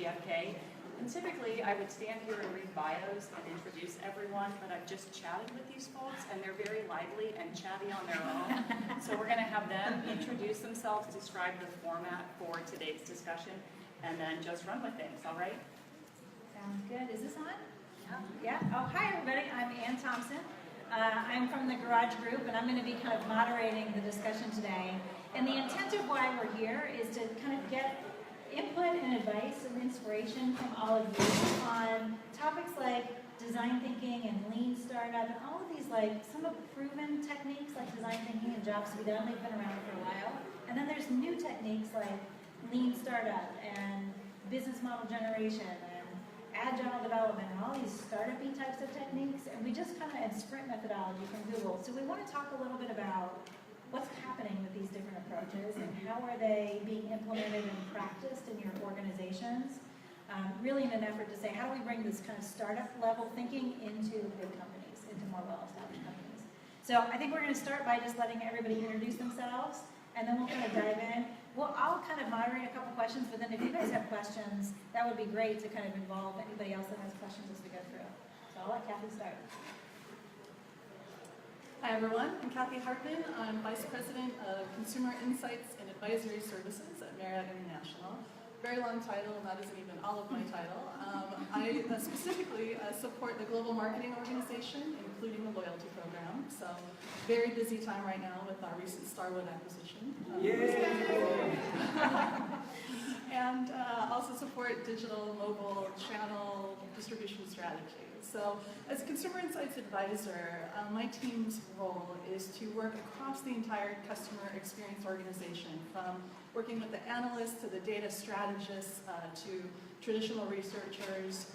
GFK. And typically, I would stand here and read bios and introduce everyone, but I've just chatted with these folks, and they're very lively and chatty on their own. So we're going to have them introduce themselves, describe the format for today's discussion, and then just run with things, all right? Sounds good. Is this on? Yeah. Oh, hi, everybody. I'm Thompson. I'm from the Garage Group, and I'm going to be kind of moderating the discussion today. And the intent of why we're here is to kind of get input and advice and inspiration from all of you on topics like design thinking and lean startup and all of these, like some of the proven techniques like design thinking and jobs to be done. They've been around for a while. And then there's new techniques like lean startup and business model generation and agile development and all these startup-y types of techniques. And we just kind of had sprint methodology from Google. So we want to talk a little bit about what's happening with these different approaches and how are they being implemented and practiced in your organizations, really in an effort to say, how do we bring this kind of startup level thinking into big companies, into more well-established companies. So I think we're going to start by just letting everybody introduce themselves, and then we'll kind of dive in. Well, I'll kind of moderate a couple questions, but then if you guys have questions, that would be great to kind of involve anybody else that has questions as we go through. So I'll let Cathy start. Hi everyone, I'm Cathy Hartman. I'm Vice President of Consumer Insights and Advisory Services at Marriott International. Very long title, and that isn't even all of my title. I specifically support the global marketing organization, including the loyalty program. So very busy time right now with our recent Starwood acquisition. And also support digital, mobile, channel distribution strategy. So as a consumer insights advisor, my team's role is to work across the entire customer experience organization, from working with the analysts to the data strategists to traditional researchers,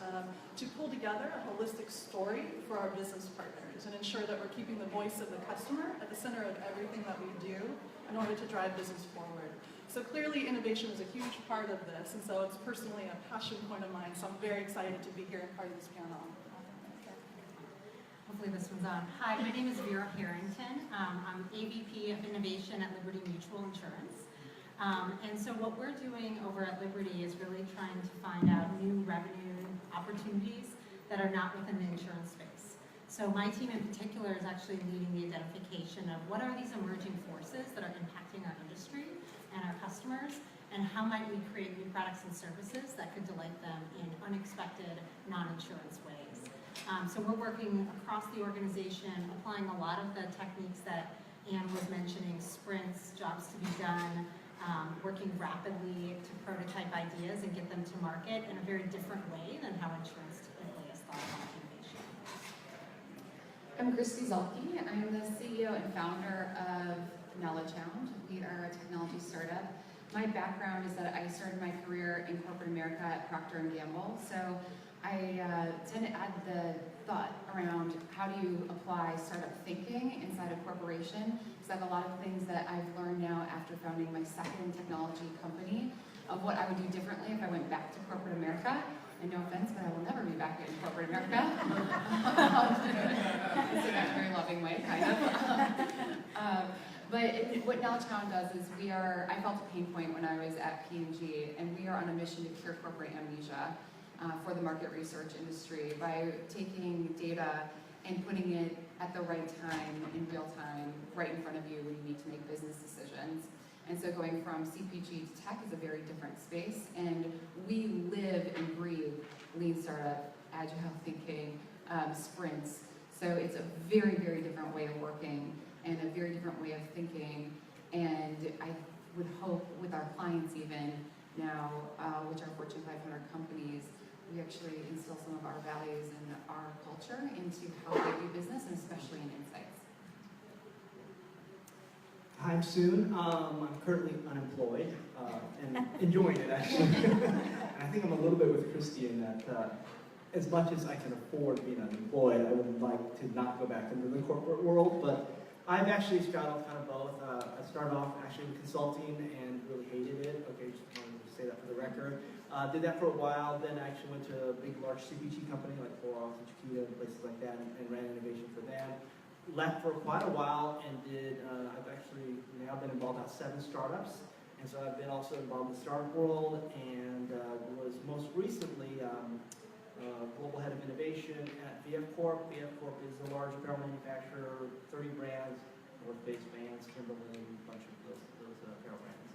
to pull together a holistic story for our business partners and ensure that we're keeping the voice of the customer at the center of everything that we do in order to drive business forward. So clearly innovation is a huge part of this, and so it's personally a passion point of mine, so I'm very excited to be here and part of this panel. Hopefully this one's on. Hi, my name is Vera Harrington. I'm AVP of Innovation at Liberty Mutual Insurance. And so what we're doing over at Liberty is really trying to find out new revenue opportunities that are not within the insurance space. So my team in particular is actually leading the identification of what are these emerging forces that are impacting our industry and our customers, and how might we create new products and services that could delight them in unexpected, non-insurance ways. So we're working across the organization, applying a lot of the techniques that Anne was mentioning, sprints, jobs to be done, working rapidly to prototype ideas and get them to market in a very different way than how insurance typically is thought about innovation. I'm Kristi Zuhlke. I'm the CEO and founder of KnowledgeHound. We are a technology startup. My background is that I started my career in corporate America at Procter & Gamble. So I tend to add the thought around how do you apply startup thinking inside a corporation, because I have a lot of things that I've learned now after founding my second technology company of what I would do differently if I went back to corporate America. And no offense, but I will never be back in corporate America. In a very loving way, kind of. But what KnowledgeHound does is I felt a pain point when I was at P&G, and we are on a mission to cure corporate amnesia for the market research industry by taking data and putting it at the right time, in real time, right in front of you when you need to make business decisions. And so going from CPG to tech is a very different space, and we live and breathe lean startup, agile thinking, sprints. So it's a very, very different way of working and a very different way of thinking. And I would hope with our clients even now, which are Fortune 500 companies, we actually instill some of our values and our culture into how they do business, and especially in insights. Hi, I'm Soon. I'm currently unemployed and enjoying it, actually. And I think I'm a little bit with Kristi in that as much as I can afford being unemployed, I would like to not go back into the corporate world, but I've actually straddled kind of both. I started off actually in consulting and really hated it. Okay, just wanted to say that for the record. Did that for a while, then I actually went to a big, large CPG company like Clorox and Chiquita and places like that, and ran innovation for them. Left for quite a while and I've actually now been involved in 7 startups. And so I've been also involved in the startup world, and was most recently global head of innovation at VF Corp. VF Corp is a large apparel manufacturer, 30 brands, North Face, Vans, Timberland, a bunch of those apparel brands.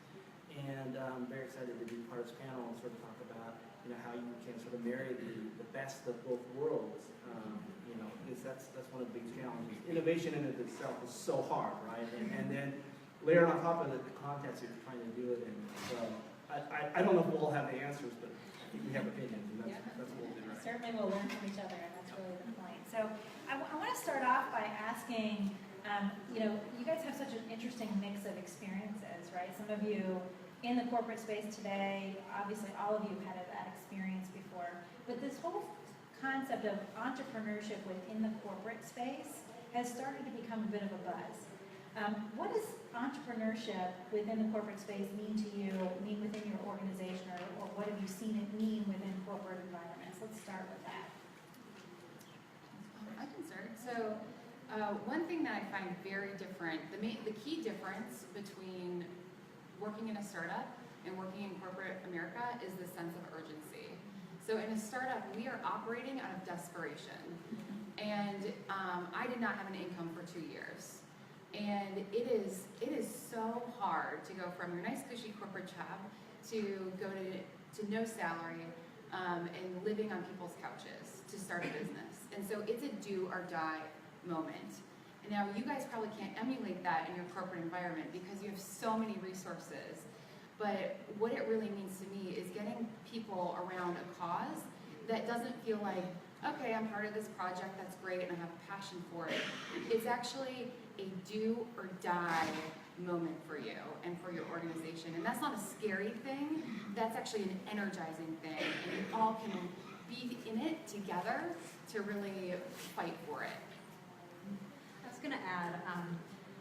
And I'm very excited to be part of this panel and sort of talk about how you can sort of marry the best of both worlds. Because that's one of the big challenges. Innovation in it itself is so hard, right? And then layer on top of it the context you're trying to do it in. So I don't know if we'll all have the answers, but I think we have opinions, and that's what we'll do, right? Certainly we'll learn from each other, and that's really the point. So I want to start off by asking, you guys have such an interesting mix of experiences, right? Some of you in the corporate space today, obviously all of you had that experience before, but this whole concept of entrepreneurship within the corporate space has started to become a bit of a buzz. What does entrepreneurship within the corporate space mean to you, mean within your organization, or what have you seen it mean within corporate environments? Let's start with that. I can start. So one thing that I find very different, the key difference between working in a startup and working in corporate America is the sense of urgency. So in a startup, we are operating out of desperation. And I did not have an income for 2 years. And it is so hard to go from your nice cushy corporate job to go to no salary and living on people's couches to start a business. And so it's a do or die moment. And now you guys probably can't emulate that in your corporate environment because you have so many resources. But what it really means to me is getting people around a cause that doesn't feel like, okay, I'm part of this project, that's great, and I have a passion for it. It's actually a do or die moment for you and for your organization. And that's not a scary thing, that's actually an energizing thing. And you all can be in it together to really fight for it. I was going to add,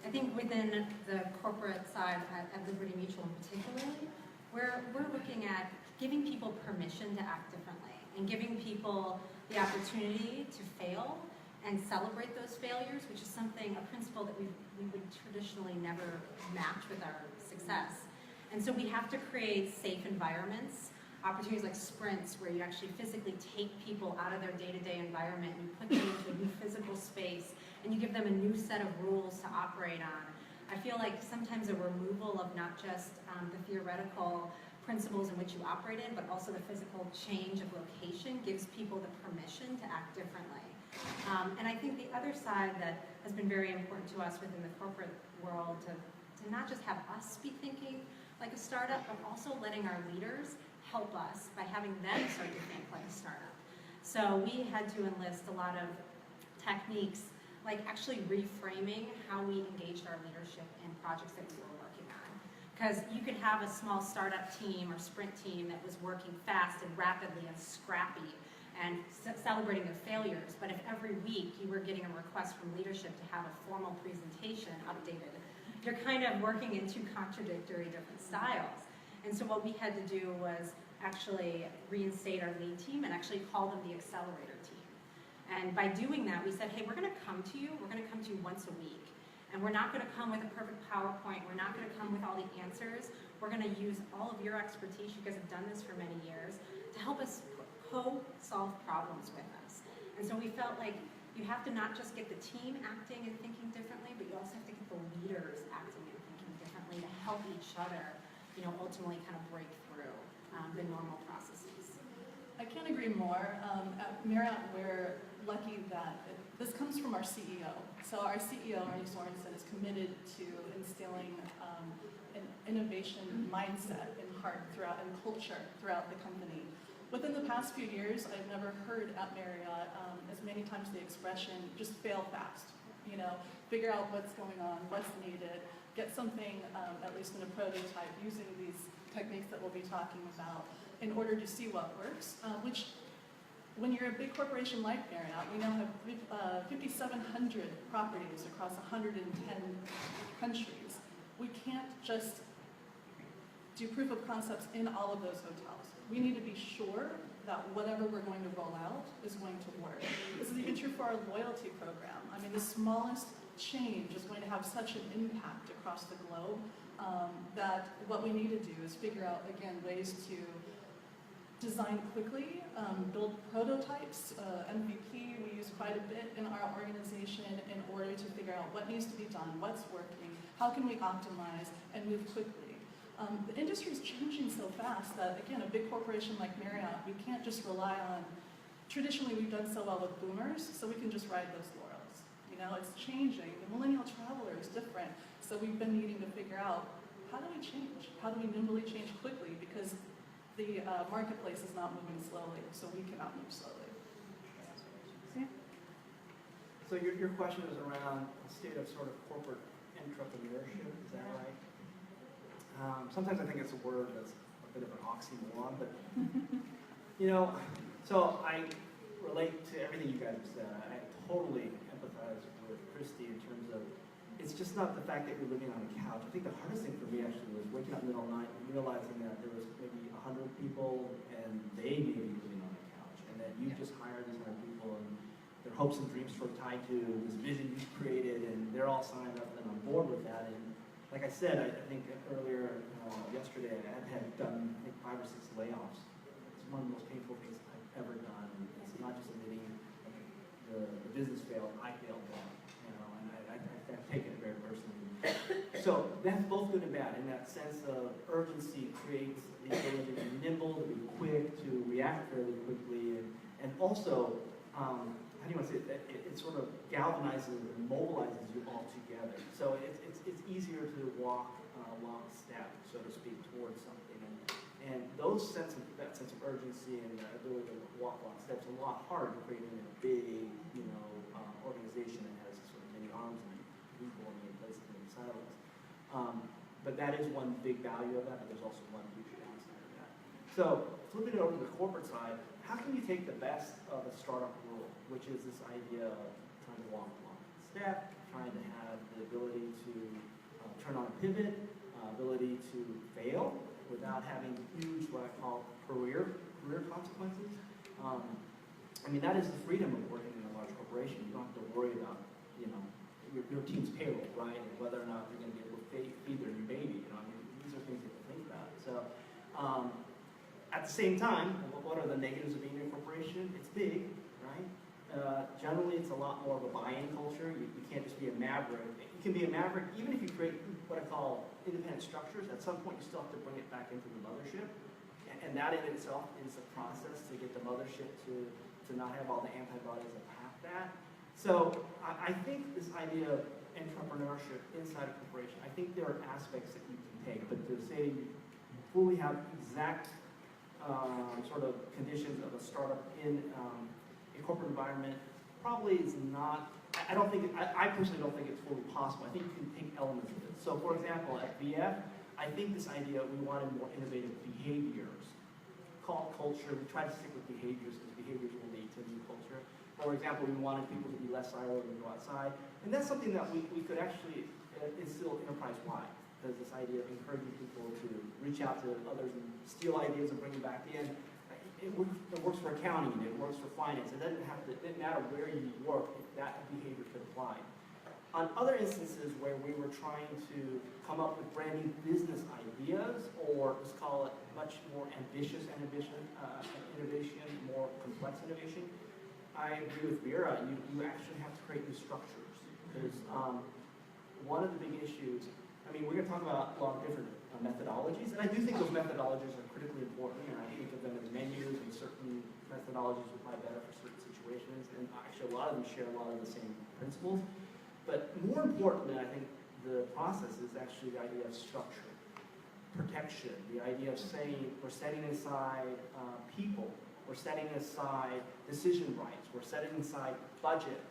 I think within the corporate side at Liberty Mutual in particular, we're looking at giving people permission to act differently and giving people the opportunity to fail and celebrate those failures, which is a principle that we would traditionally never match with our success. And so we have to create safe environments, opportunities like sprints where you actually physically take people out of their day-to-day environment and you put them into a new physical space and you give them a new set of rules to operate on. I feel like sometimes a removal of not just the theoretical principles in which you operate in, but also the physical change of location gives people the permission to act differently. And I think the other side that has been very important to us within the corporate world to not just have us be thinking like a startup, but also letting our leaders help us by having them start to think like a startup. So we had to enlist a lot of techniques, like actually reframing how we engaged our leadership in projects that we were working on. Because you could have a small startup team or sprint team that was working fast and rapidly and scrappy and celebrating their failures, but if every week you were getting a request from leadership to have a formal presentation updated, you're kind of working in two contradictory different styles. And so what we had to do was actually reinstate our lead team and actually call them the accelerator team. And by doing that, we said, hey, we're going to come to you once a week. And we're not going to come with a perfect PowerPoint. We're not going to come with all the answers. We're going to use all of your expertise. You guys have done this for many years to help us co-solve problems with us. And so we felt like you have to not just get the team acting and thinking differently, but you also have to get the leaders acting and thinking differently to help each other, ultimately kind of break through the normal processes. I can't agree more. At Marriott, we're lucky that this comes from our CEO. So our CEO, Ernie Sorensen, is committed to instilling an innovation mindset and heart throughout and culture throughout the company. Within the past few years, I've never heard at Marriott as many times the expression, just fail fast. Figure out what's going on, what's needed, get something, at least in a prototype, using these techniques that we'll be talking about in order to see what works, which when you're a big corporation like Marriott, we now have 5,700 properties across 110 countries. We can't just do proof of concepts in all of those hotels. We need to be sure that whatever we're going to roll out is going to work. This is even true for our loyalty program. I mean, the smallest change is going to have such an impact across the globe that what we need to do is figure out, again, ways to design quickly, build prototypes, MVP we use quite a bit in our organization in order to figure out what needs to be done, what's working, how can we optimize, and move quickly. The industry is changing so fast that, again, a big corporation like Marriott, we can't just rely on, traditionally we've done so well with boomers, so we can just ride those laurels. You know, it's changing. The millennial traveler is different, so we've been needing to figure out, how do we change? How do we nimbly change quickly? Because the marketplace is not moving slowly, so we cannot move slowly. So your question is around a state of sort of corporate entrepreneurship, is that right? Sometimes I think it's a word that's a bit of an oxymoron, but you know, so I relate to everything you guys have said. I totally empathize with Kristi in terms of, it's just not the fact that you're living on a couch. I think the hardest thing for me actually was waking up in the middle of the night and realizing that there was maybe 100 people and they may be living on a couch, and that you just hired these 100 people and their hopes and dreams were tied to this vision you've created, and they're all signed up and on board with that. And like I said, I think earlier yesterday, I had done I think 5 or 6 layoffs. It's one of the most painful things I've ever done. And it's not just admitting the business failed, I failed that, you know, and I've taken it very personally. So that's both good and bad. And that sense of urgency creates the ability to be nimble, to be quick, to react fairly quickly, and also, how do you want to say it? It sort of galvanizes and mobilizes you all together. So it's easier to walk lockstep, so to speak, towards something. And that sense of urgency and the ability to walk lockstep is a lot harder to create in a big, you know, organization that has sort of many arms and people in places and silos. But that is one big value of that, but there's also one huge downside of that. So flipping it over to the corporate side, how can you take the best of a startup rule, which is this idea of trying to walk lockstep, trying to have the ability to turn on a pivot, ability to fail without having huge, what I call career consequences. I mean, that is the freedom of working in a large corporation. You don't have to worry about, you know, your team's payroll, right, and whether or not they're going to be able to feed their new baby. You know, I mean, these are things you have to think about. So, at the same time, what are the negatives of being in a corporation? It's big, right? Generally, it's a lot more of a buy-in culture. You can't just be a maverick. You can be a maverick even if you create what I call independent structures. At some point, you still have to bring it back into the mothership. And that in itself is a process to get the mothership to not have all the antibodies that have that. So I think this idea of entrepreneurship inside a corporation, I think there are aspects that you can take. But to say you fully have exact sort of conditions of a startup in a corporate environment probably is not, I personally don't think it's fully possible. I think you can take elements of it. So for example, at VF, I think this idea, we wanted more innovative behaviors. Call it culture, we try to stick with behaviors because behaviors will lead to new culture. For example, we wanted people to be less siloed and go outside. And that's something that we could actually instill enterprise-wide. Because this idea of encouraging people to reach out to others and steal ideas and bring them back in, it works for accounting, it works for finance. It doesn't matter where you work, that behavior could apply. On other instances where we were trying to come up with brand new business ideas, or let's call it much more ambitious innovation, more complex innovation, I agree with Vera. You actually have to create new structures. Because one of the big issues, I mean, we're going to talk about a lot of different methodologies, and I do think those methodologies are critically important, and I think of them as menus, and certain methodologies apply better for certain situations, and actually a lot of them share a lot of the same principles. But more important than I think the process is actually the idea of structure, protection, the idea of saying we're setting aside people, we're setting aside decision rights, we're setting aside budget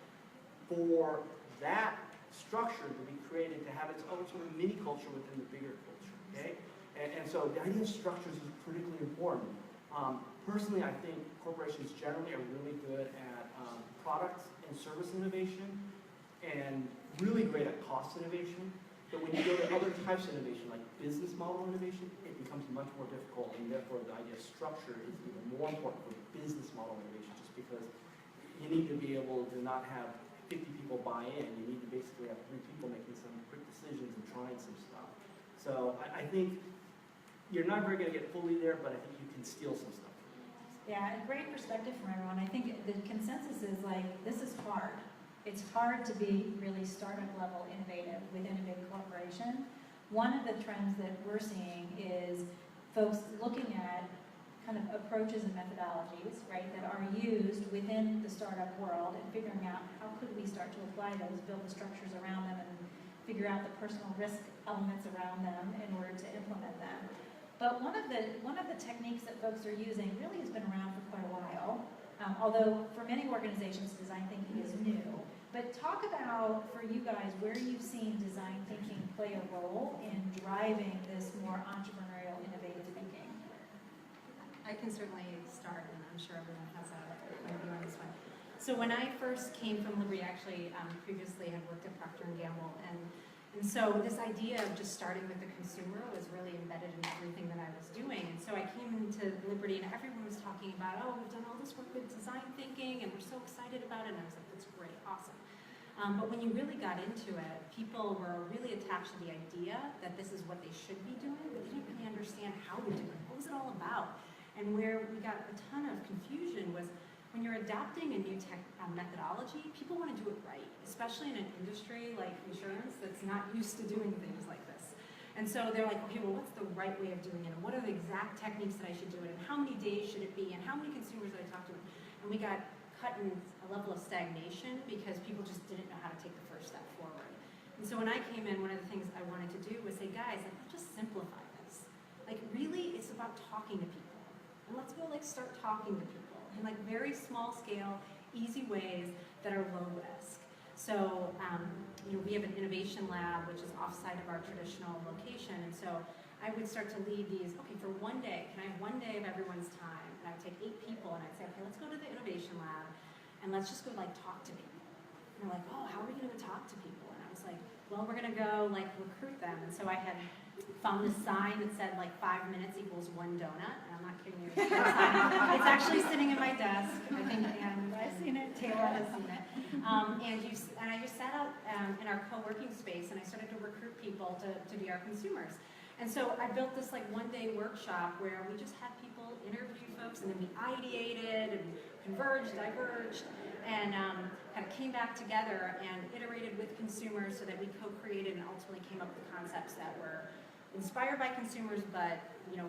for that structure to be created to have its own sort of mini culture within the bigger culture, okay? And so the idea of structures is critically important. Personally, I think corporations generally are really good at product and service innovation and really great at cost innovation. But when you go to other types of innovation, like business model innovation, it becomes much more difficult, and therefore the idea of structure is even more important for business model innovation, just because you need to be able to not have 50 people buy in. You need to basically have 3 people making some quick decisions and trying some stuff. So I think you're not very going to get fully there, but I think you can steal some stuff. Yeah, a great perspective from everyone. I think the consensus is like, this is hard. It's hard to be really startup level innovative within a big corporation. One of the trends that we're seeing is folks looking at kind of approaches and methodologies, right, that are used within the startup world and figuring out how could we start to apply those, build the structures around them, and figure out the personal risk elements around them in order to implement them. But one of the techniques that folks are using really has been around for quite a while, although for many organizations design thinking is new. But talk about, for you guys, where you've seen design thinking play a role in driving this more entrepreneurial, innovative thinking. I can certainly start, and I'm sure everyone has a point of view on this one. So when I first came from Liberty, actually previously had worked at Procter & Gamble, and so this idea of just starting with the consumer was really embedded in everything that I was doing. And so I came into Liberty, and everyone was talking about, oh, we've done all this work with design thinking, and we're so excited about it. And I was like, that's great, awesome. But when you really got into it, people were really attached to the idea that this is what they should be doing, but they didn't really understand how to do it. What was it all about? And where we got a ton of confusion was when you're adapting a new tech methodology, people want to do it right, especially in an industry like insurance that's not used to doing things like this. And so they're like, okay, well, what's the right way of doing it? And what are the exact techniques that I should do it? And how many days should it be? And how many consumers did I talk to? And we got cut in a level of stagnation because people just didn't know how to take the first step forward. And so when I came in, one of the things I wanted to do was say, guys, like, let's just simplify this. Like, really, it's about talking to people. And let's go, like, start talking to people in, like, very small scale, easy ways that are low risk. So, you know, we have an innovation lab, which is offsite of our traditional location. And so I would start to lead these, okay, for one day, can I have one day of everyone's time? And I would take 8 people and I'd say, okay, let's go to the innovation lab and let's just go, like, talk to people. And they're like, oh, how are we going to talk to people? And I was like, well, we're going to go, like, recruit them. And so I had found this sign that said, like, 5 minutes equals 1 donut. And I'm not kidding you. It's actually sitting in my desk. I think I've seen it. Taylor has seen it. And I just sat out in our co-working space and I started to recruit people to be our consumers. And so I built this, like, one-day workshop where we just had people interview folks, and then we ideated and converged, diverged, and kind of came back together and iterated with consumers so that we co-created and ultimately came up with concepts that were inspired by consumers, but, you know,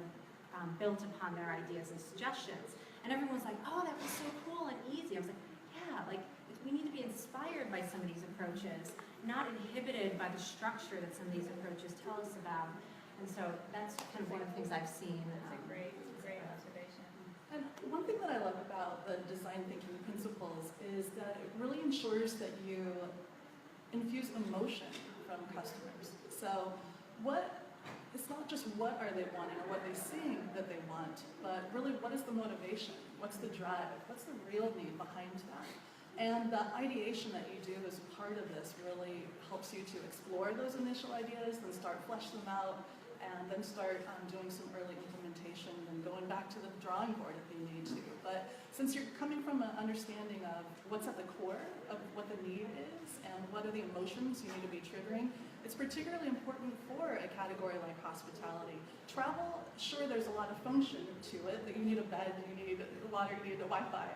built upon their ideas and suggestions. And everyone was like, oh, that was so cool and easy. I was like, yeah, like, we need to be inspired by some of these approaches, not inhibited by the structure that some of these approaches tell us about. And so that's kind of one of the things I've seen. That's a great observation. And one thing that I love about the design thinking principles is that it really ensures that you infuse emotion from customers. So it's not just what are they wanting or what they're seeing that they want, but really what is the motivation? What's the drive? What's the real need behind that? And the ideation that you do as part of this really helps you to explore those initial ideas, then start flesh them out, and then start doing some early implementation and going back to the drawing board if you need to. But since you're coming from an understanding of what's at the core of what the need is and what are the emotions you need to be triggering, it's particularly important for a category like hospitality. Travel, sure, there's a lot of function to it, that you need a bed, you need water, you need a Wi-Fi.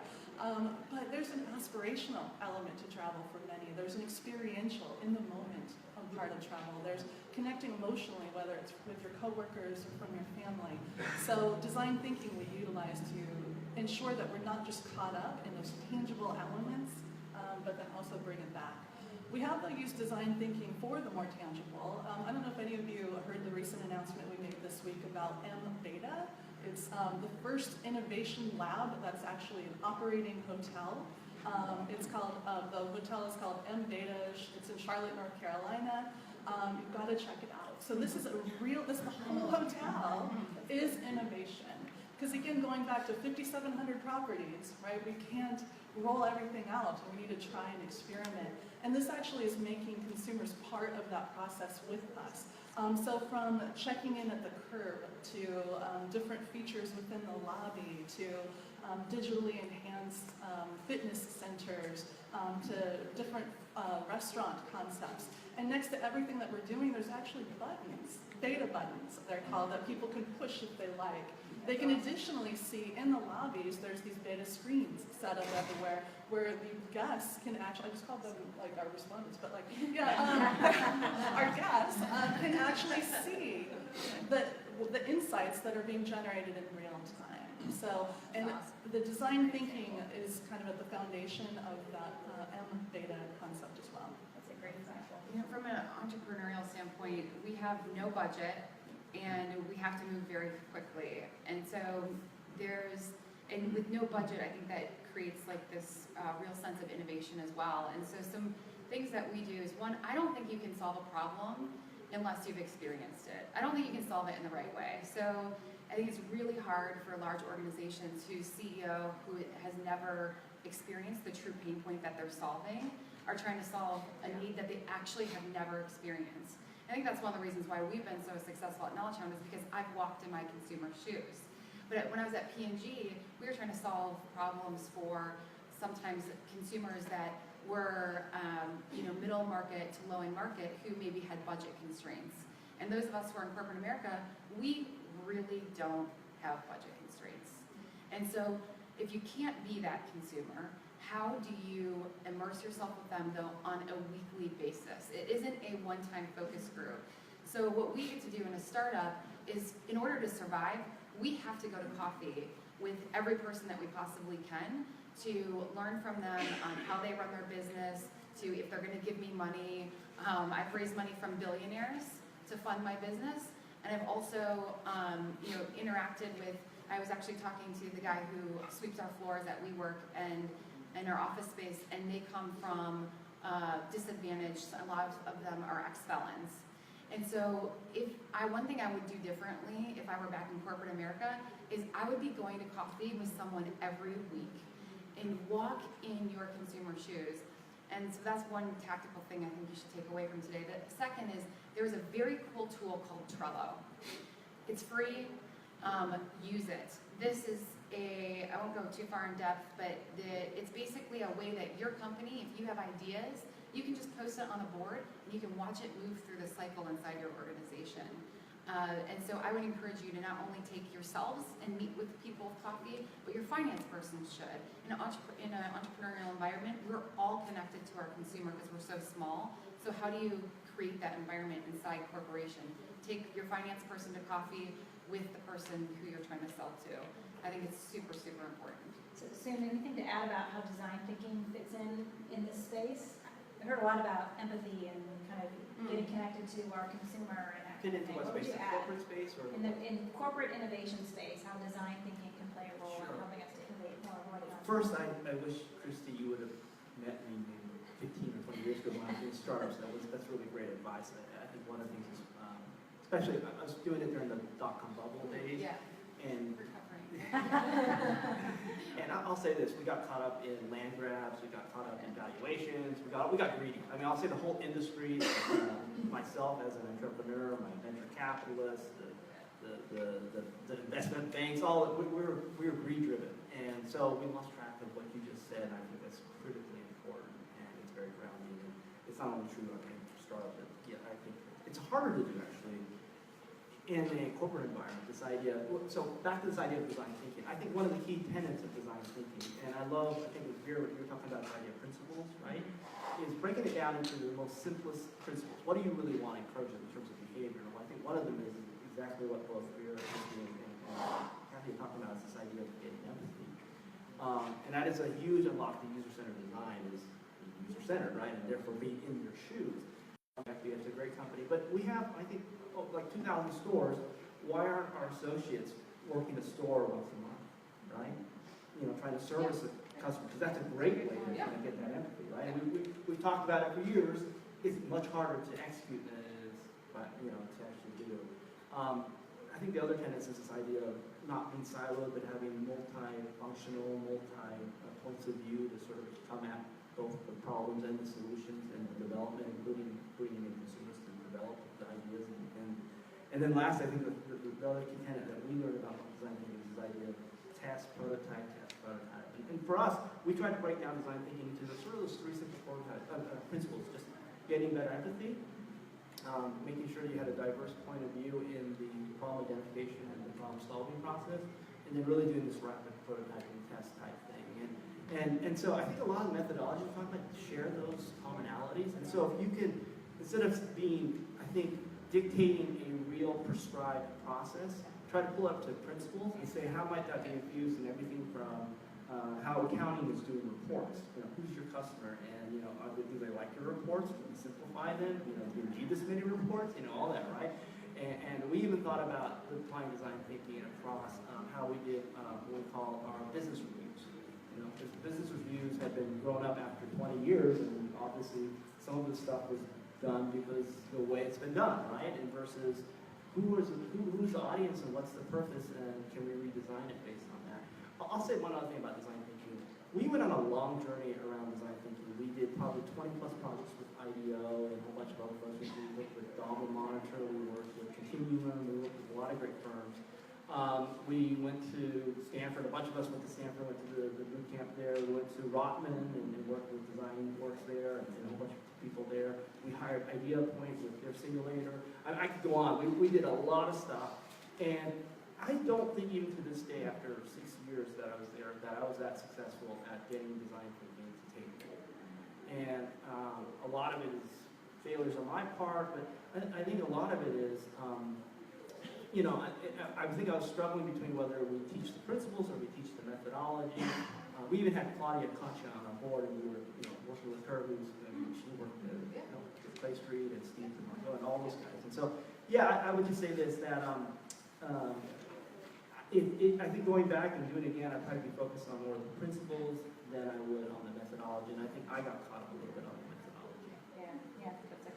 But there's an aspirational element to travel for many. There's an experiential, in the moment part of travel. There's connecting emotionally, whether it's with your coworkers or from your family. So design thinking we utilize to ensure that we're not just caught up in those tangible elements, but then also bring it back. We have used design thinking for the more tangible. I don't know if any of you heard the recent announcement we made this week about M-Beta. It's the first innovation lab that's actually an operating hotel. It's called, the hotel is called M-Beta. It's in Charlotte, North Carolina. You've got to check it out. So this is the whole hotel is innovation. Because again, going back to 5,700 properties, right, we can't roll everything out. We need to try and experiment. And this actually is making consumers part of that process with us. So from checking in at the curb to different features within the lobby to digitally enhanced fitness centers to different restaurant concepts. And next to everything that we're doing, there's actually buttons, beta buttons, they're called, that people can push if they like. They can additionally see in the lobbies, there's these beta screens set up everywhere where the guests can actually, I just called them like our respondents, but like, yeah, our guests can actually see the insights that are being generated in real time. So, and the design thinking is kind of at the foundation of that M-beta concept as well. That's a great example. You know, from an entrepreneurial standpoint, we have no budget and we have to move very quickly. And so and with no budget, I think that creates like this real sense of innovation as well. And so some things that we do is, one, I don't think you can solve a problem unless you've experienced it. I don't think you can solve it in the right way. So I think it's really hard for large organizations whose CEO, who has never experienced the true pain point that they're solving, are trying to solve a need that they actually have never experienced. I think that's one of the reasons why we've been so successful at KnowledgeHound, is because I've walked in my consumer shoes. But when I was at P&G, we were trying to solve problems for sometimes consumers that were middle market to low end market who maybe had budget constraints. And those of us who are in corporate America, we really don't have budget constraints. And so if you can't be that consumer, how do you immerse yourself with them though on a weekly basis? It isn't a one-time focus group. So what we get to do in a startup is, in order to survive, we have to go to coffee with every person that we possibly can to learn from them on how they run their business, to if they're going to give me money. I've raised money from billionaires to fund my business, and I've also interacted with, I was actually talking to the guy who sweeps our floors at WeWork and in our office space, and they come from disadvantaged. A lot of them are ex-felons. And so one thing I would do differently if I were back in corporate America is I would be going to coffee with someone every week and walk in your consumer shoes. And so that's one tactical thing I think you should take away from today. The second is, there's a very cool tool called Trello. It's free, use it. This is I won't go too far in depth, but it's basically a way that your company, if you have ideas, you can just post it on a board and you can watch it move through the cycle inside your organization. And so I would encourage you to not only take yourselves and meet with people with coffee, but your finance person should. In an entrepreneurial environment, we're all connected to our consumer because we're so small. So how do you create that environment inside corporation? Take your finance person to coffee with the person who you're trying to sell to. I think it's super, super important. So, anything to add about how design thinking fits in this space? I heard a lot about empathy and kind of getting connected to our consumer and that Fit kind of into thing. what What would space? you The add? corporate space or? In corporate innovation space, how design thinking can play a role Sure. in helping us to innovate more. What do you want? First, I wish, Kristi, you would have met me maybe 15 or 20 years ago when I was doing startups. That's really great advice. I think one of the things is, especially I was doing it during the dot-com bubble days. Yeah. And Recovering. and I'll say this: we got caught up in land grabs, we got caught up in valuations, we got greedy. I mean, I'll say the whole industry, myself as an entrepreneur, my venture capitalists, the investment banks, we were greed driven, and so we lost track of what you just said. And I think that's critically important, and it's very grounding. And it's not only true for startup, but yeah, I think it's harder to do actually in a corporate environment. This idea. So back to this idea of design thinking. I think one of the key tenets of design thinking, and I think with Vera, you're talking about this idea of principles, right? Is breaking it down into the most simplest principles. What do you really want to encourage in terms of behavior? Well, I think one of them is exactly what both Vera and Cathy are talking about, is this idea of getting empathy. And that is a huge unlock to user-centered design, is user-centered, right? And therefore being in your shoes. Actually, it's a great company. But we have, I think, like 2,000 stores. Why aren't our associates working a store once a month, right? Trying to service a customer, because that's a great way to kind of get that empathy, right? And we've talked about it for years. It's much harder to execute than it is, to actually do. I think the other tenets is this idea of not being siloed, but having multi-functional, points of view to sort of come at both the problems and the solutions and the development, including bringing in consumers to develop the ideas. And then last, I think the other key tenet that we learned about design thinking is this idea of test, prototype. And for us, we try to break down design thinking into those three simple principles. Just getting better empathy, making sure you had a diverse point of view in the problem identification and the problem solving process, and then really doing this rapid prototyping test type thing. And so I think a lot of the methodology talk about share those commonalities. And so if you can, instead of being, I think, dictating a real prescribed process, try to pull up to principles and say how might that be infused in everything from how accounting is doing reports. Who's your customer, and do they like your reports? Can we simplify them? Do you need this many reports? All that, right? And we even thought about applying design thinking across how we did what we call our business reviews. Because business reviews had been grown up after 20 years, and obviously some of the stuff was done because the way it's been done, right? And versus who's the audience and what's the purpose, and can we redesign it based on that? I'll say one other thing about design thinking. We went on a long journey around design thinking. We did probably 20 plus projects with IDEO and a whole bunch of other folks. We worked with Dom and Monitor, we worked with Continuum, we worked with a lot of great firms. We went to Stanford, a bunch of us went to Stanford, went to the boot camp there. We went to Hartman and worked with Design Works there, and a whole bunch of people there. We hired Idea Point with their simulator. I could go on. We did a lot of stuff, and I don't think even to this day, after 6 years that I was there, that I was that successful at getting design thinking to take hold. And a lot of it is failures on my part, but I think a lot of it is, I think I was struggling between whether we teach the principles or we teach the methodology. We even had Claudia Concha on our board, and we were working with her, she worked with Clay Street and Steve and Margot and all those guys. And so, yeah, I would just say this, that I think going back and doing it again, I'd probably be focused on more of the principles than I would on the methodology, and I think I got caught up a little bit on the methodology. Yeah, I think that's a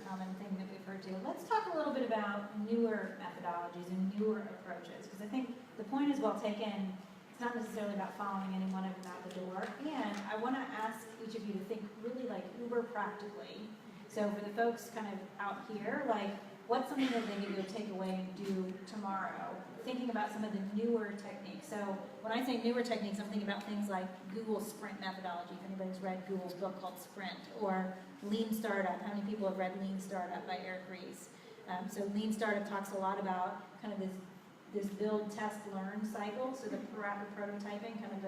common thing that we've heard too. Let's talk a little bit about newer methodologies and newer approaches, because I think the point is well taken. It's not necessarily about following any one of them out the door, and I want to ask each of you to think really like uber practically. So for the folks kind of out here, like, what's something that they could go take away and do tomorrow? Thinking about some of the newer techniques. So when I say newer techniques, I'm thinking about things like Google Sprint methodology, if anybody's read Google's book called Sprint, or Lean Startup. How many people have read Lean Startup by Eric Ries? So Lean Startup talks a lot about kind of this build, test, learn cycle. So the rapid prototyping kind of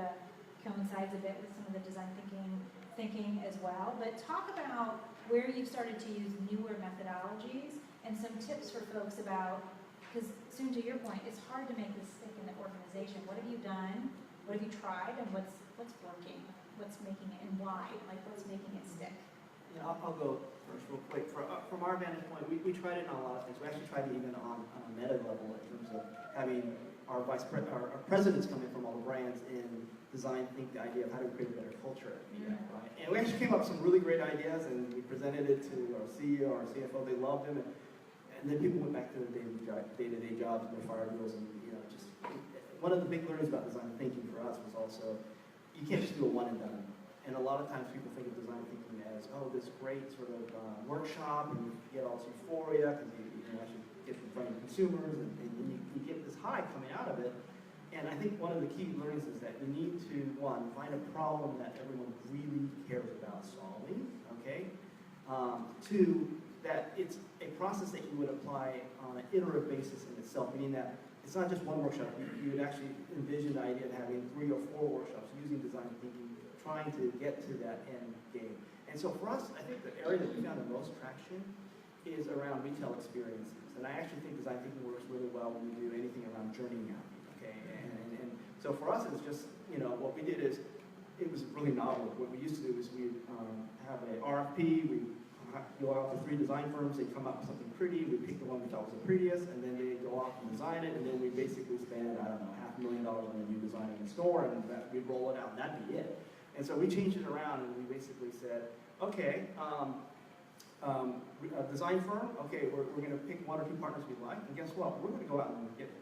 coincides a bit with some of the design thinking as well. But talk about where you've started to use newer methodologies and some tips for folks about, because soon to your point, it's hard to make this stick in the organization. What have you done? What have you tried? And what's working? What's making it, and why? Like, what's making it stick? Yeah, I'll go first real quick. From our vantage point, we tried it on a lot of things. We actually tried it even on a meta level in terms of having our presidents come in from all the brands and think the idea of how to create a better culture at VF, right? And we actually came up with some really great ideas, and we presented it to our CEO, our CFO. They loved them, and then people went back to their day-to-day jobs and their fire wheels, and just one of the big learnings about design thinking for us was also you can't just do a one and done. And a lot of times people think of design thinking as, oh, this great sort of workshop, and you get all this euphoria because you actually get in front of consumers, and you get this high coming out of it. And I think one of the key learnings is that you need to, one, find a problem that everyone really cares about solving, okay? Two, that it's a process that you would apply on an iterative basis in itself, meaning that it's not just one workshop. You would actually envision the idea of having 3 or 4 workshops using design thinking, trying to get to that end game. And so for us, I think the area that we found the most traction is around retail experiences. And I actually think design thinking works really well when we do anything around journey mapping. And so for us, it's just, what we did is, it was really novel. What we used to do is we'd have an RFP, we'd go out to 3 design firms, they'd come up with something pretty, we'd pick the one we thought was the prettiest, and then they'd go off and design it, and then we basically spend, I don't know, $500,000 on a new design in the store, and we'd roll it out, and that'd be it. And so we changed it around, and we basically said, okay, a design firm, okay, we're going to pick 1 or 2 partners we like, and guess what? We're going to go out and we're going to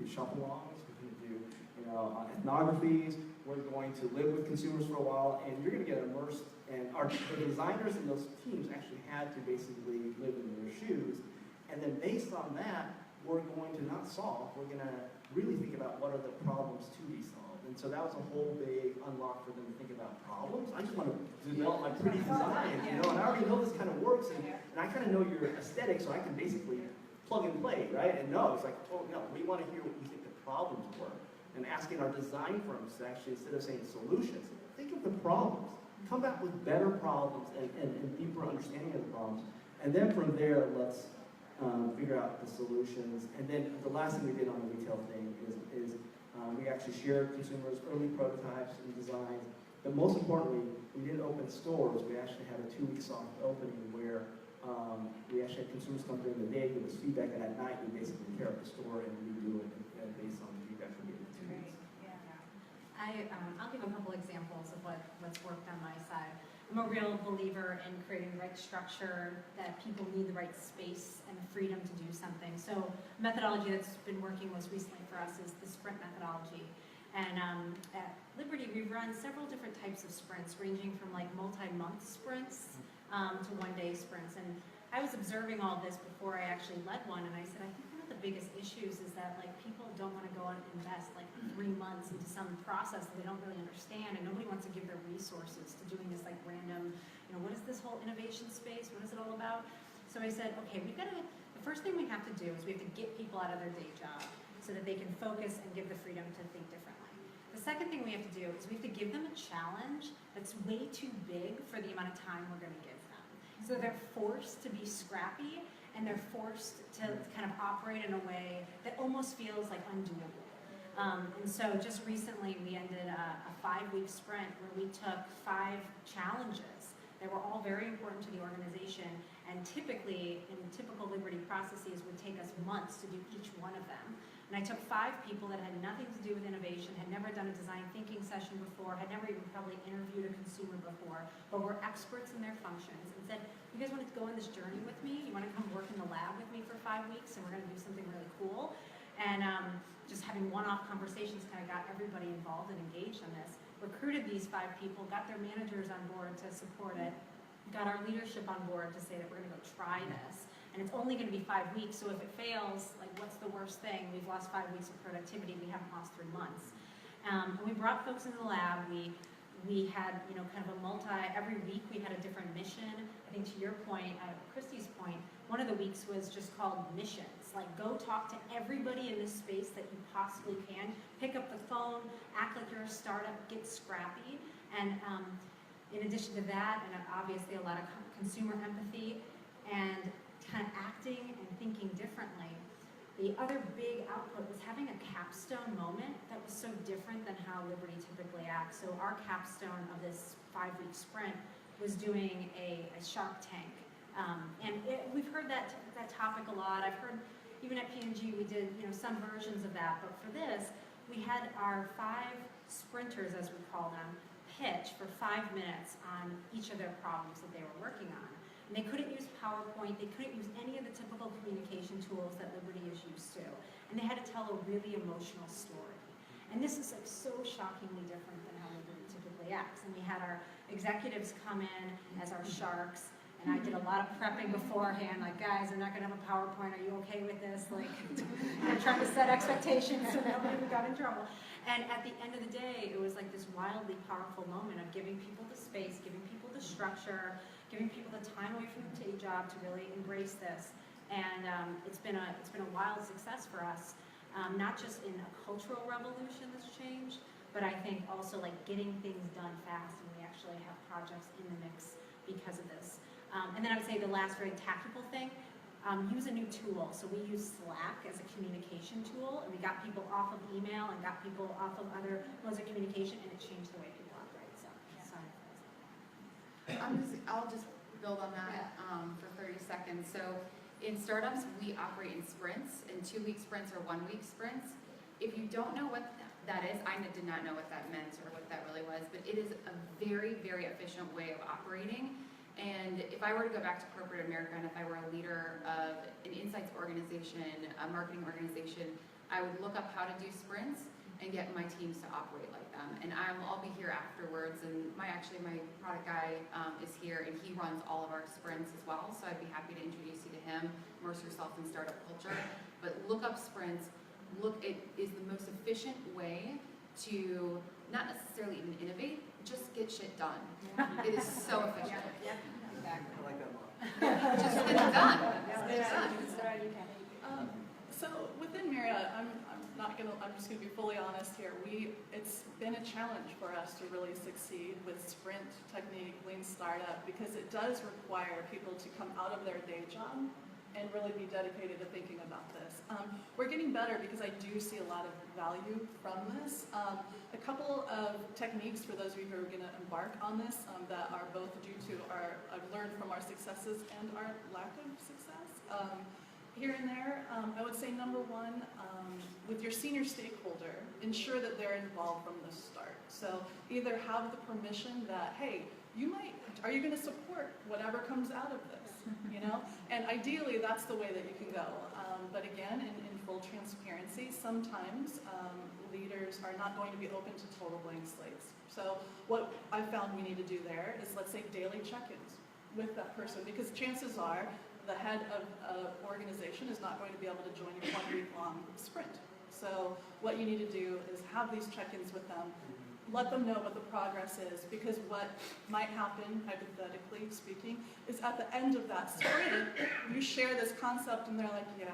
do shop-alongs, we're going to do ethnographies, we're going to live with consumers for a while, and you're going to get immersed, and the designers in those teams actually had to basically live in their shoes, and then based on that, we're going to not solve, we're going to really think about what are the problems to be solved. And And so that was a whole big unlock for them to think about problems. I just want to develop my pretty design, and I already know this kind of works, and I kind of know your aesthetic, so I can basically plug and play, right? And no, it's like, oh no, we want to hear what you think the problems were. And asking our design firms to actually, instead of saying solutions, think of the problems. Come back with better problems and deeper understanding of the problems. And then from there, let's figure out the solutions. And then the last thing we did on the retail thing is we actually shared consumers' early prototypes and designs. But most importantly, we didn't open stores. We actually had a 2-week soft opening where we actually had consumers come during the day, give us feedback, and at night we basically tear up the store and redo it based on the feedback we get. I'll give a couple examples of what's worked on my side. I'm a real believer in creating the right structure, that people need the right space and the freedom to do something. So a methodology that's been working most recently for us is the sprint methodology. And at Liberty, we've run several different types of sprints, ranging from like multi-month sprints to one-day sprints. And I was observing all this before I actually led one, and I said, I think one of the biggest issues is that like people don't want to go out and invest like 3 months into some process that they don't really understand, and nobody wants to give their resources to doing this like random, what is this whole innovation space? What is it all about? So I said, okay, the first thing we have to do is we have to get people out of their day job so that they can focus and give the freedom to think differently. The second thing we have to do is we have to give them a challenge that's way too big for the amount of time we're going to give them. So they're forced to be scrappy, and they're forced to kind of operate in a way that almost feels like undoable. And so just recently we ended a 5-week sprint where we took 5 challenges that were all very important to the organization, and typically, in typical Liberty processes, would take us months to do each one of them. And I took 5 people that had nothing to do with innovation, had never done a design thinking session before, had never even probably interviewed a consumer before, but were experts in their functions, and said, you guys want to go on this journey with me? You want to come work in the lab with me for 5 weeks, and we're going to do something really cool? And just having one-off conversations kind of got everybody involved and engaged on this. Recruited these 5 people, got their managers on board to support it, got our leadership on board to say that we're going to go try this. And it's only going to be 5 weeks, so if it fails, like what's the worst thing? We've lost 5 weeks of productivity, we haven't lost 3 months. And we brought folks into the lab, we had, kind of every week we had a different mission. I think to your point, Kristi's point, one of the weeks was just called missions. Like go talk to everybody in this space that you possibly can. Pick up the phone, act like you're a startup, get scrappy. And in addition to that, and obviously a lot of consumer empathy and kind of acting and thinking differently, the other big output was having a capstone moment that was so different than how Liberty typically acts. So our capstone of this 5-week sprint was doing a Shark Tank. We've heard that topic a lot. I've heard, even at P&G, we did some versions of that. But for this, we had our 5 sprinters, as we call them, pitch for 5 minutes on each of their problems that they were working on. And they couldn't use PowerPoint, they couldn't use any of the typical communication tools that Liberty is used to. And they had to tell a really emotional story. And this is like so shockingly different than how Liberty typically acts. And we had our executives come in as our sharks, and I did a lot of prepping beforehand, like, guys, I'm not gonna have a PowerPoint, are you okay with this? Like, I'm trying to set expectations so that we got in trouble. And at the end of the day, it was like this wildly powerful moment of giving people the space, giving people the structure, giving people the time away from their day job to really embrace this. And it's been a wild success for us, not just in a cultural revolution that's changed, but I think also like getting things done fast, and we actually have projects in the mix because of this. And then I would say the last very tactical thing, use a new tool. So we use Slack as a communication tool, and we got people off of email and got people off of other modes of communication, and it changed the way people operate. So, sorry. I'll just build on that for 30 seconds. So in startups, we operate in sprints, in 2-week sprints or 1-week sprints. If you don't know what that is, I did not know what that meant or what that really was, but it is a very, very efficient way of operating. And if I were to go back to corporate America, and if I were a leader of an insights organization, a marketing organization, I would look up how to do sprints and get my teams to operate like them. And I'll be here afterwards, and my product guy is here, and he runs all of our sprints as well, so I'd be happy to introduce you to him, immerse yourself in startup culture. But look up sprints. It is the most efficient way to not necessarily even innovate, just get shit done. It is so efficient. I like that a lot. Just get it done. So within Marriott, I'm just gonna be fully honest here. It's been a challenge for us to really succeed with sprint technique, lean startup, because it does require people to come out of their day job and really be dedicated to thinking about this. We're getting better because I do see a lot of value from this. A couple of techniques for those of you who are going to embark on this that are both due to I've learned from our successes and our lack of success. Here and there, I would say number one, with your senior stakeholder, ensure that they're involved from the start. So either have the permission that, hey, are you going to support whatever comes out of this? You know, and ideally that's the way that you can go. But again, in full transparency, sometimes leaders are not going to be open to total blank slates. So what I found we need to do there is, let's say, daily check-ins with that person, because chances are the head of an organization is not going to be able to join your 1 week long sprint. So what you need to do is have these check-ins with them. Let them know what the progress is, because what might happen, hypothetically speaking, is at the end of that sprint, you share this concept and they're like, yeah,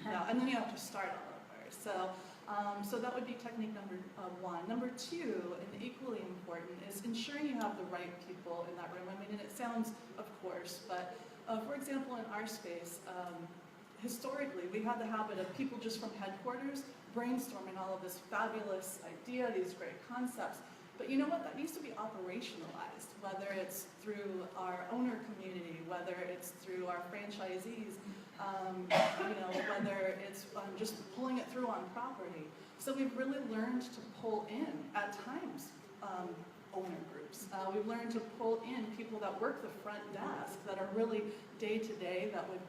no, and then you have to start all over. So that would be technique number one. Number two, and equally important, is ensuring you have the right people in that room. I mean, and it sounds, of course, but for example, in our space, historically, we had the habit of people just from headquarters brainstorming all of this fabulous idea, these great concepts. But you know what? That needs to be operationalized, whether it's through our owner community, whether it's through our franchisees, whether it's just pulling it through on property. So we've really learned to pull in, at times, owner groups. We've learned to pull in people that work the front desk, that are really day-to-day, that would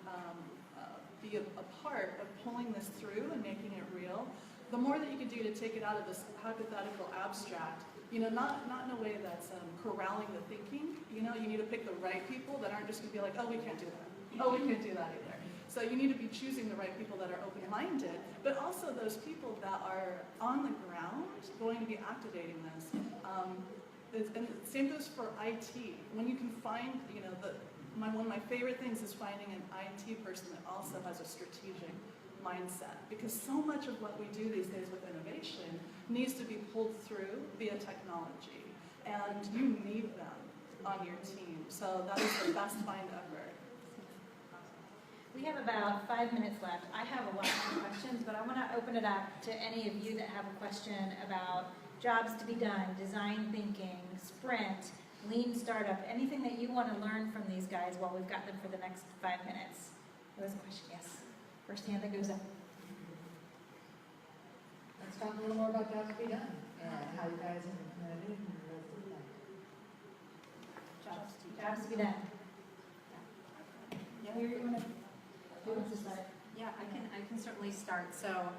be a part of pulling this through and making it real. The more that you can do to take it out of this hypothetical abstract, not in a way that's corralling the thinking. You need to pick the right people that aren't just going to be like, oh, we can't do that. Oh, we can't do that either. So you need to be choosing the right people that are open-minded, but also those people that are on the ground going to be activating this. And the same goes for IT. When you can find, one of my favorite things is finding an IT person that also has a strategic mindset, because so much of what we do these days with innovation needs to be pulled through via technology, and you need them on your team. So that is the best find ever. We have about 5 minutes left. I have a lot more questions, but I want to open it up to any of you that have a question about jobs to be done, design thinking, sprint, lean startup, anything that you want to learn from these guys while we've got them for the next 5 minutes. There was a question, yes. First hand that goes up. Let's talk a little more about jobs to be done and how you guys have implemented it and what it's like. Jobs to be done. Yeah. Here you want to start? Yeah, I can certainly start. So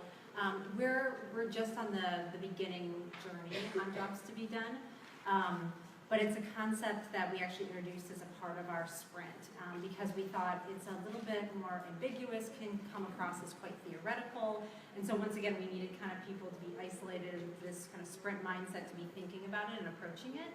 we're just on the beginning journey on jobs to be done. But it's a concept that we actually introduced as a part of our sprint because we thought it's a little bit more ambiguous, can come across as quite theoretical. And so once again, we needed kind of people to be isolated with this kind of sprint mindset to be thinking about it and approaching it.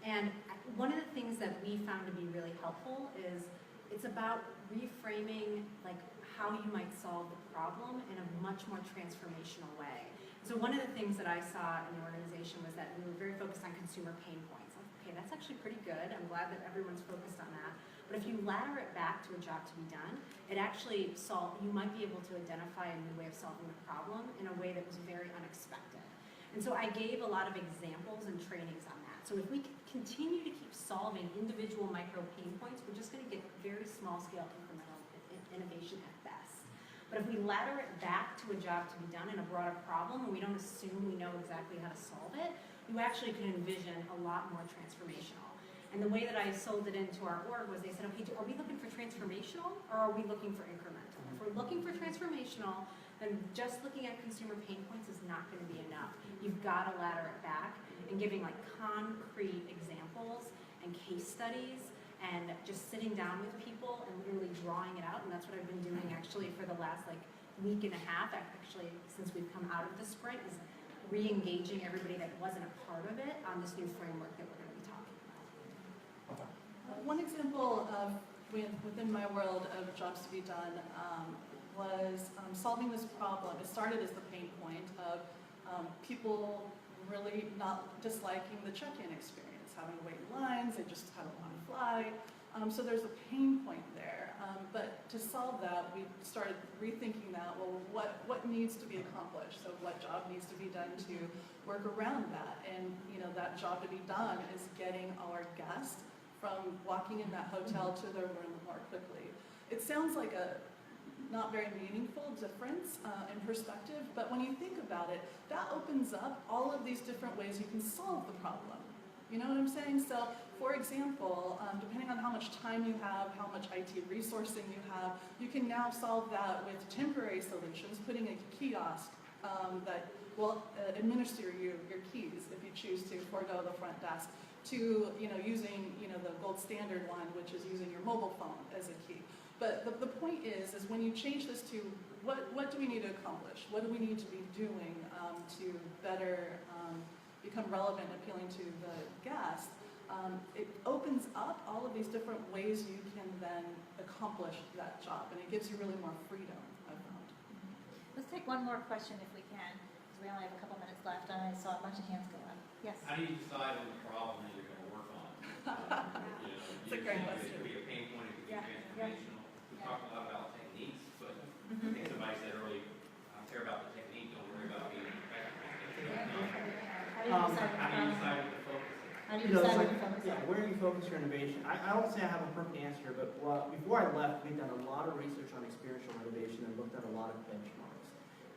And one of the things that we found to be really helpful is it's about reframing like how you might solve the problem in a much more transformational way. So one of the things that I saw in the organization was that we were very focused on consumer pain points. Okay, that's actually pretty good. I'm glad that everyone's focused on that. But if you ladder it back to a job to be done, it actually you might be able to identify a new way of solving the problem in a way that was very unexpected. And so I gave a lot of examples and trainings on that. So if we continue to keep solving individual micro pain points, we're just going to get very small scale incremental innovation at best. But if we ladder it back to a job to be done in a broader problem, and we don't assume we know exactly how to solve it, you actually can envision a lot more transformational. And the way that I sold it into our org was they said, okay, are we looking for transformational or are we looking for incremental? If we're looking for transformational, then just looking at consumer pain points is not going to be enough. You've got to ladder it back and giving like concrete examples and case studies and just sitting down with people and literally drawing it out. And that's what I've been doing actually for the last like week and a half, actually, since we've come out of the sprint, is re-engaging everybody that wasn't a part of it on this new framework that we're going to be talking about. One example of within my world of jobs to be done was solving this problem. It started as the pain point of people really not disliking the check-in experience, having to wait in lines, they just had a long flight. So there's a pain point there. But to solve that, we started rethinking that, well, what needs to be accomplished? So what job needs to be done to work around that? And that job to be done is getting our guests from walking in that hotel to their room more quickly. It sounds like a not very meaningful difference in perspective, but when you think about it, that opens up all of these different ways you can solve the problem. You know what I'm saying? So, for example, depending on how much time you have, how much IT resourcing you have, you can now solve that with temporary solutions, putting a kiosk that will administer your keys if you choose to forego the front desk, to using the gold standard one, which is using your mobile phone as a key. But the point is when you change this to what do we need to accomplish? What do we need to be doing to better become relevant and appealing to the guest? It opens up all of these different ways you can then accomplish that job, and it gives you really more freedom, I've found. Let's take one more question if we can, because we only have a couple minutes left, and I saw a bunch of hands go up. Yes? How do you decide on the problem that you're going to work on? It's a great question. It could be a pain point, it could be transformational. We talked a lot about techniques, but I think somebody said earlier, I don't care about the technique, don't worry about being effective. How do you decide How do you decide what to focus on? How do you decide it's what like, to focus on? where do you focus your innovation? I don't say I have a perfect answer, but before I left, we'd done a lot of research on experiential innovation and looked at a lot of benchmarks.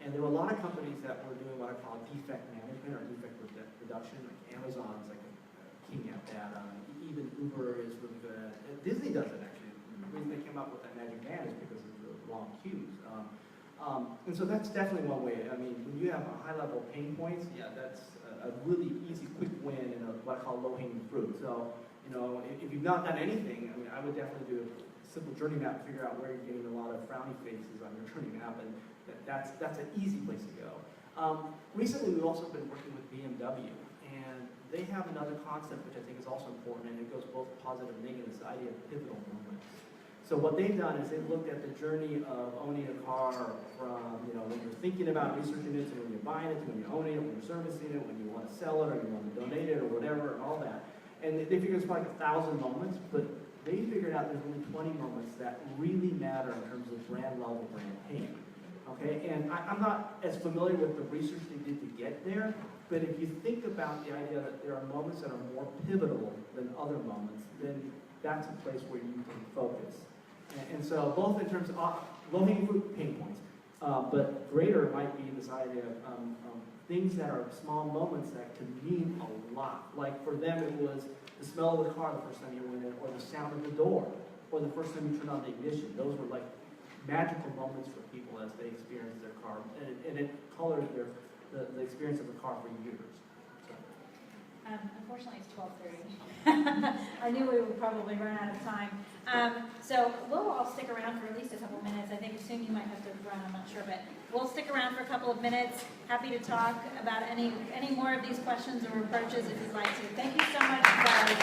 And there were a lot of companies that were doing what I call defect management or defect reduction. Like Amazon's like a king at that. Even Uber is really good at it. Disney does it actually. The reason they came up with that magic band is because of the long queues. And so that's definitely one way. I mean, when you have high-level pain points, yeah, that's a really easy, quick win and what I call low-hanging fruit. So, if you've not done anything, I mean, I would definitely do a simple journey map, figure out where you're getting a lot of frowny faces on your journey map, and that's an easy place to go. Recently, we've also been working with BMW, and they have another concept which I think is also important, and it goes both positive and negative, this idea of pivotal moments. So what they've done is they've looked at the journey of owning a car from, when you're thinking about researching it, to when you're buying it, to when you're owning it, when you're servicing it, when you want to sell it, or you want to donate it, or whatever, and all that. And they figured it's like 1,000 moments, but they figured out there's only 20 moments that really matter in terms of brand love and brand hate. Okay, and I'm not as familiar with the research they did to get there, but if you think about the idea that there are moments that are more pivotal than other moments, then that's a place where you can focus. And so both in terms of low-hanging fruit pain points, but greater might be this idea of things that are small moments that can mean a lot. Like for them it was the smell of the car the first time you went in, or the sound of the door, or the first time you turned on the ignition. Those were like magical moments for people as they experienced their car, and it colors the experience of the car for years. So. Unfortunately, it's 12:30. I knew we would probably run out of time. So we'll all stick around for at least a couple minutes. I think soon you might have to run, I'm not sure, but we'll stick around for a couple of minutes. Happy to talk about any more of these questions or approaches if you'd like to. Thank you so much, guys.